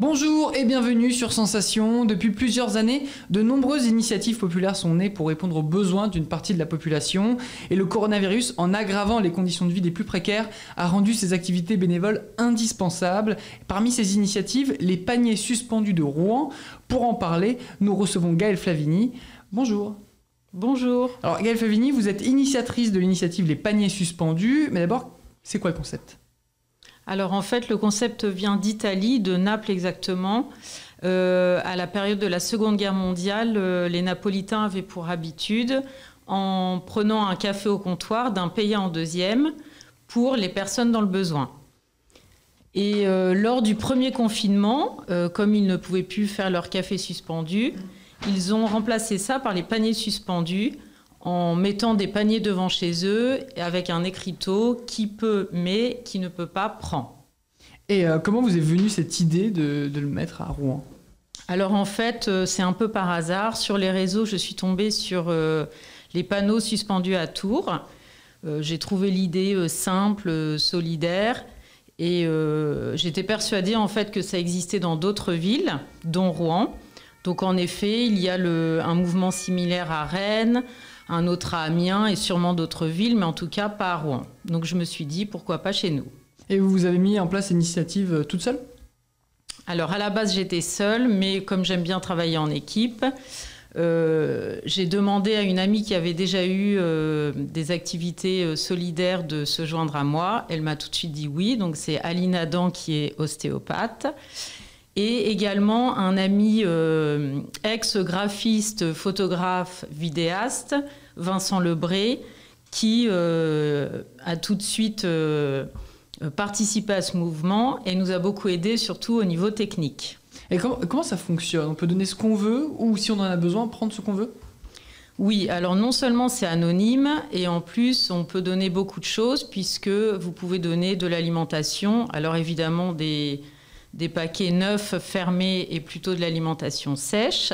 Bonjour et bienvenue sur Sensation. Depuis plusieurs années, de nombreuses initiatives populaires sont nées pour répondre aux besoins d'une partie de la population. Et le coronavirus, en aggravant les conditions de vie des plus précaires, a rendu ces activités bénévoles indispensables. Parmi ces initiatives, les paniers suspendus de Rouen. Pour en parler, nous recevons Gaëlle Flavini. Bonjour. Bonjour. Alors Gaëlle Flavini, vous êtes initiatrice de l'initiative Les Paniers Suspendus. Mais d'abord, c'est quoi le concept ? Alors en fait, le concept vient d'Italie, de Naples exactement. À la période de la Seconde Guerre mondiale, les Napolitains avaient pour habitude, en prenant un café au comptoir, d'en payer en deuxième pour les personnes dans le besoin. Et lors du premier confinement, comme ils ne pouvaient plus faire leur café suspendu, ils ont remplacé ça par les paniers suspendus, en mettant des paniers devant chez eux avec un écriteau qui peut mais qui ne peut pas prend. Et comment vous est venue cette idée de le mettre à Rouen ? Alors en fait, c'est un peu par hasard. Sur les réseaux, je suis tombée sur les panneaux suspendus à Tours. J'ai trouvé l'idée simple, solidaire. Et j'étais persuadée en fait que ça existait dans d'autres villes, dont Rouen. Donc en effet, il y a un mouvement similaire à Rennes, un autre à Amiens et sûrement d'autres villes, mais en tout cas pas à Rouen. Donc je me suis dit, pourquoi pas chez nous. Et vous avez mis en place l'initiative toute seule ? Alors à la base, j'étais seule, mais comme j'aime bien travailler en équipe, j'ai demandé à une amie qui avait déjà eu des activités solidaires de se joindre à moi. Elle m'a tout de suite dit oui, donc c'est Aline Adam qui est ostéopathe. Et également un ami ex-graphiste, photographe, vidéaste, Vincent Lebré, qui a tout de suite participé à ce mouvement et nous a beaucoup aidé, surtout au niveau technique. Et comment ça fonctionne ? On peut donner ce qu'on veut ou si on en a besoin, prendre ce qu'on veut ? Oui, alors non seulement c'est anonyme et en plus on peut donner beaucoup de choses puisque vous pouvez donner de l'alimentation, alors évidemment des paquets neufs, fermés et plutôt de l'alimentation sèche.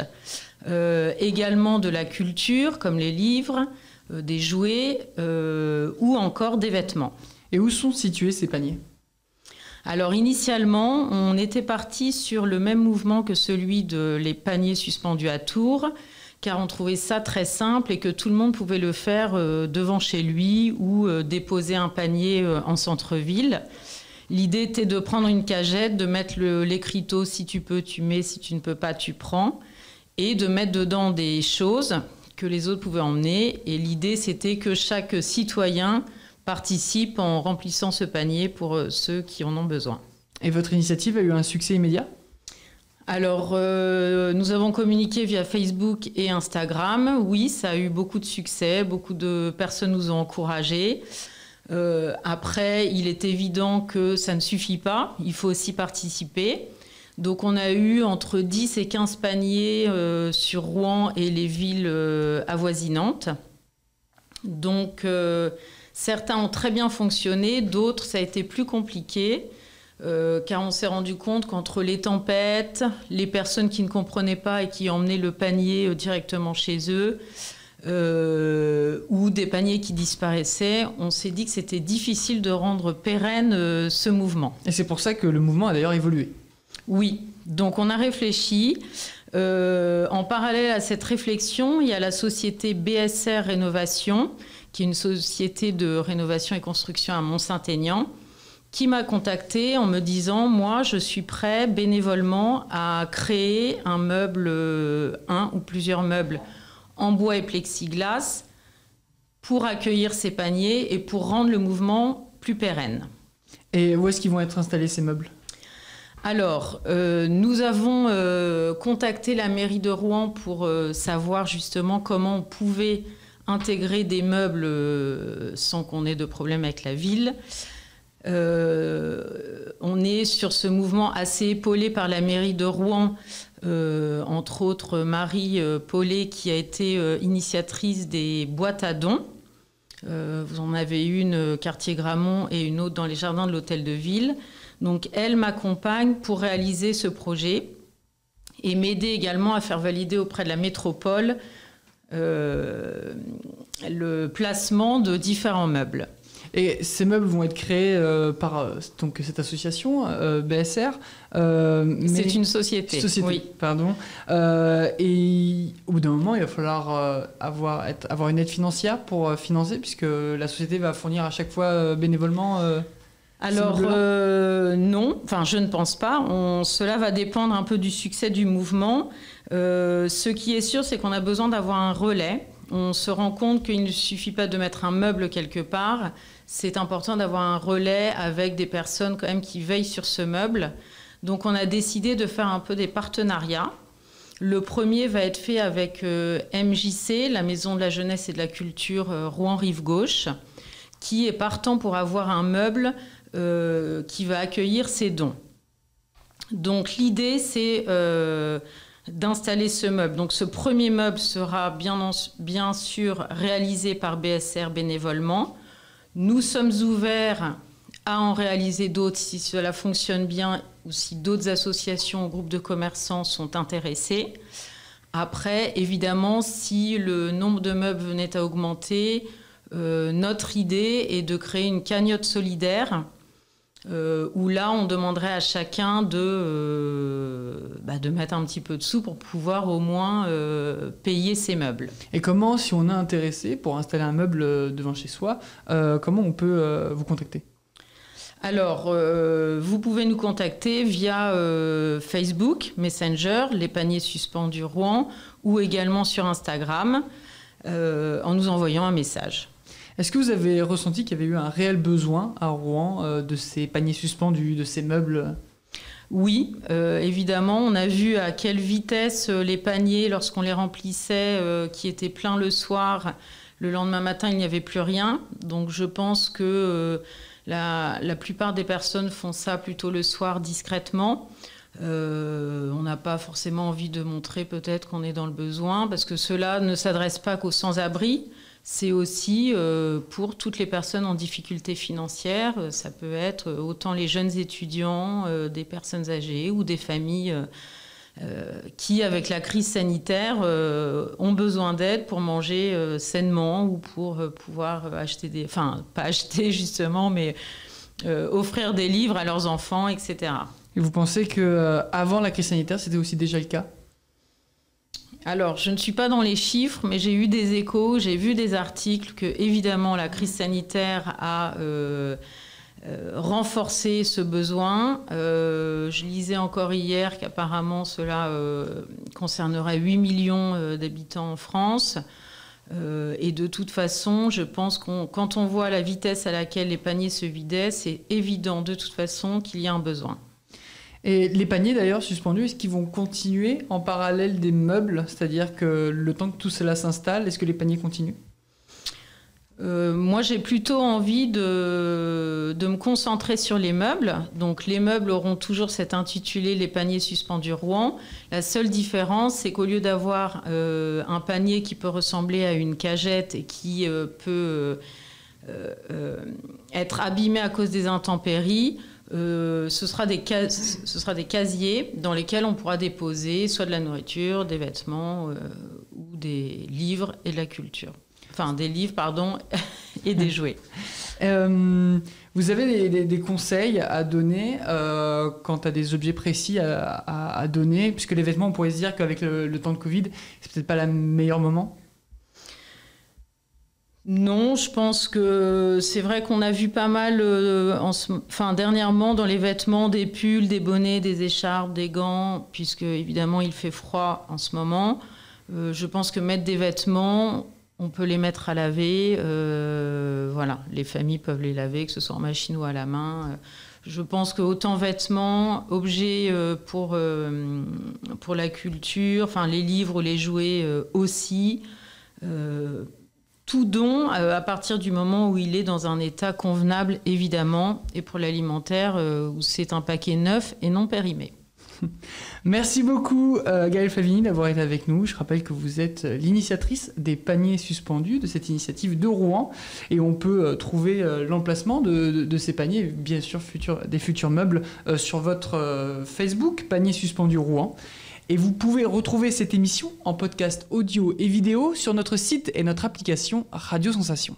Également de la culture, comme les livres, des jouets ou encore des vêtements. Et où sont situés ces paniers ? Alors initialement, on était parti sur le même mouvement que celui de les paniers suspendus à Tours, car on trouvait ça très simple et que tout le monde pouvait le faire devant chez lui ou déposer un panier en centre-ville. L'idée était de prendre une cagette, de mettre l'écriteau, si tu peux, tu mets, si tu ne peux pas, tu prends, et de mettre dedans des choses que les autres pouvaient emmener. Et l'idée, c'était que chaque citoyen participe en remplissant ce panier pour ceux qui en ont besoin. Et votre initiative a eu un succès immédiat ? Alors, nous avons communiqué via Facebook et Instagram. Oui, ça a eu beaucoup de succès, beaucoup de personnes nous ont encouragés. Après, il est évident que ça ne suffit pas, il faut aussi participer. Donc on a eu entre 10 et 15 paniers sur Rouen et les villes avoisinantes. Donc certains ont très bien fonctionné, d'autres ça a été plus compliqué, car on s'est rendu compte qu'entre les tempêtes, les personnes qui ne comprenaient pas et qui emmenaient le panier directement chez eux, ou des paniers qui disparaissaient, on s'est dit que c'était difficile de rendre pérenne ce mouvement. Et c'est pour ça que le mouvement a d'ailleurs évolué. Oui, donc on a réfléchi. En parallèle à cette réflexion, il y a la société BSR Rénovation, qui est une société de rénovation et construction à Mont-Saint-Aignan, qui m'a contactée en me disant « Moi, je suis prêt bénévolement à créer un meuble, un ou plusieurs meubles en bois et plexiglas pour accueillir ces paniers et pour rendre le mouvement plus pérenne. » Et où est-ce qu'ils vont être installés ces meubles ? Alors, nous avons contacté la mairie de Rouen pour savoir justement comment on pouvait intégrer des meubles sans qu'on ait de problème avec la ville. On est sur ce mouvement assez épaulé par la mairie de Rouen, entre autres Marie Paulet qui a été initiatrice des boîtes à dons. Vous en avez une quartier Gramont et une autre dans les jardins de l'hôtel de ville. Donc elle m'accompagne pour réaliser ce projet et m'aider également à faire valider auprès de la métropole le placement de différents meubles. Et ces meubles vont être créés par donc, cette association, BSR. C'est une société. Oui. Pardon. Et au bout d'un moment, il va falloir avoir une aide financière pour financer, puisque la société va fournir à chaque fois bénévolement. Alors non, enfin je ne pense pas. Cela va dépendre un peu du succès du mouvement. Ce qui est sûr, c'est qu'on a besoin d'avoir un relais. On se rend compte qu'il ne suffit pas de mettre un meuble quelque part. C'est important d'avoir un relais avec des personnes quand même qui veillent sur ce meuble. Donc on a décidé de faire un peu des partenariats. Le premier va être fait avec MJC, la Maison de la Jeunesse et de la Culture Rouen-Rive-Gauche, qui est partant pour avoir un meuble qui va accueillir ces dons. Donc l'idée, c'est d'installer ce meuble. Donc ce premier meuble sera bien sûr réalisé par BSR bénévolement. Nous sommes ouverts à en réaliser d'autres si cela fonctionne bien ou si d'autres associations ou groupes de commerçants sont intéressés. Après, évidemment, si le nombre de meubles venait à augmenter, notre idée est de créer une cagnotte solidaire où là, on demanderait à chacun de mettre un petit peu de sous pour pouvoir au moins payer ses meubles. Et comment, si on est intéressé pour installer un meuble devant chez soi, comment on peut vous contacter ? Alors, vous pouvez nous contacter via Facebook, Messenger, les paniers suspendus Rouen, ou également sur Instagram, en nous envoyant un message. Est-ce que vous avez ressenti qu'il y avait eu un réel besoin à Rouen de ces paniers suspendus, de ces meubles ? Oui, évidemment. On a vu à quelle vitesse les paniers, lorsqu'on les remplissait, qui étaient pleins le soir, le lendemain matin, il n'y avait plus rien. Donc je pense que la plupart des personnes font ça plutôt le soir discrètement. On n'a pas forcément envie de montrer peut-être qu'on est dans le besoin, parce que cela ne s'adresse pas qu'aux sans-abri. C'est aussi pour toutes les personnes en difficulté financière. Ça peut être autant les jeunes étudiants, des personnes âgées ou des familles qui, avec la crise sanitaire, ont besoin d'aide pour manger sainement ou pour pouvoir acheter des... Enfin, pas acheter justement, mais offrir des livres à leurs enfants, etc. Et vous pensez qu'avant la crise sanitaire, c'était aussi déjà le cas ? Alors, je ne suis pas dans les chiffres, mais j'ai eu des échos, j'ai vu des articles que, évidemment, la crise sanitaire a renforcé ce besoin. Je lisais encore hier qu'apparemment cela concernerait 8 millions d'habitants en France. Et de toute façon, je pense quand on voit la vitesse à laquelle les paniers se vidaient, c'est évident de toute façon qu'il y a un besoin. Et les paniers d'ailleurs suspendus, est-ce qu'ils vont continuer en parallèle des meubles ? C'est-à-dire que le temps que tout cela s'installe, est-ce que les paniers continuent ? Moi, j'ai plutôt envie de me concentrer sur les meubles. Donc, les meubles auront toujours cet intitulé « Les paniers suspendus Rouen ». La seule différence, c'est qu'au lieu d'avoir un panier qui peut ressembler à une cagette et qui peut être abîmé à cause des intempéries, ce sera des casiers dans lesquels on pourra déposer soit de la nourriture, des vêtements ou des livres et de la culture. Enfin, des livres, pardon, et des jouets. Vous avez des conseils à donner quant à des objets précis à donner, puisque les vêtements, on pourrait se dire qu'avec le temps de Covid, c'est peut-être pas le meilleur moment ? Non, je pense que c'est vrai qu'on a vu pas mal, dernièrement, dans les vêtements, des pulls, des bonnets, des écharpes, des gants, puisque évidemment il fait froid en ce moment. Je pense que mettre des vêtements, on peut les mettre à laver. Voilà, les familles peuvent les laver, que ce soit en machine ou à la main. Je pense que autant vêtements, objets pour la culture, enfin les livres ou les jouets aussi. Tout don, à partir du moment où il est dans un état convenable, évidemment, et pour l'alimentaire, où c'est un paquet neuf et non périmé. Merci beaucoup Gaëlle Favini d'avoir été avec nous. Je rappelle que vous êtes l'initiatrice des paniers suspendus, de cette initiative de Rouen. Et on peut trouver l'emplacement de ces paniers, bien sûr des futurs meubles, sur votre Facebook, Paniers suspendus Rouen. Et vous pouvez retrouver cette émission en podcast audio et vidéo sur notre site et notre application Radio Sensation.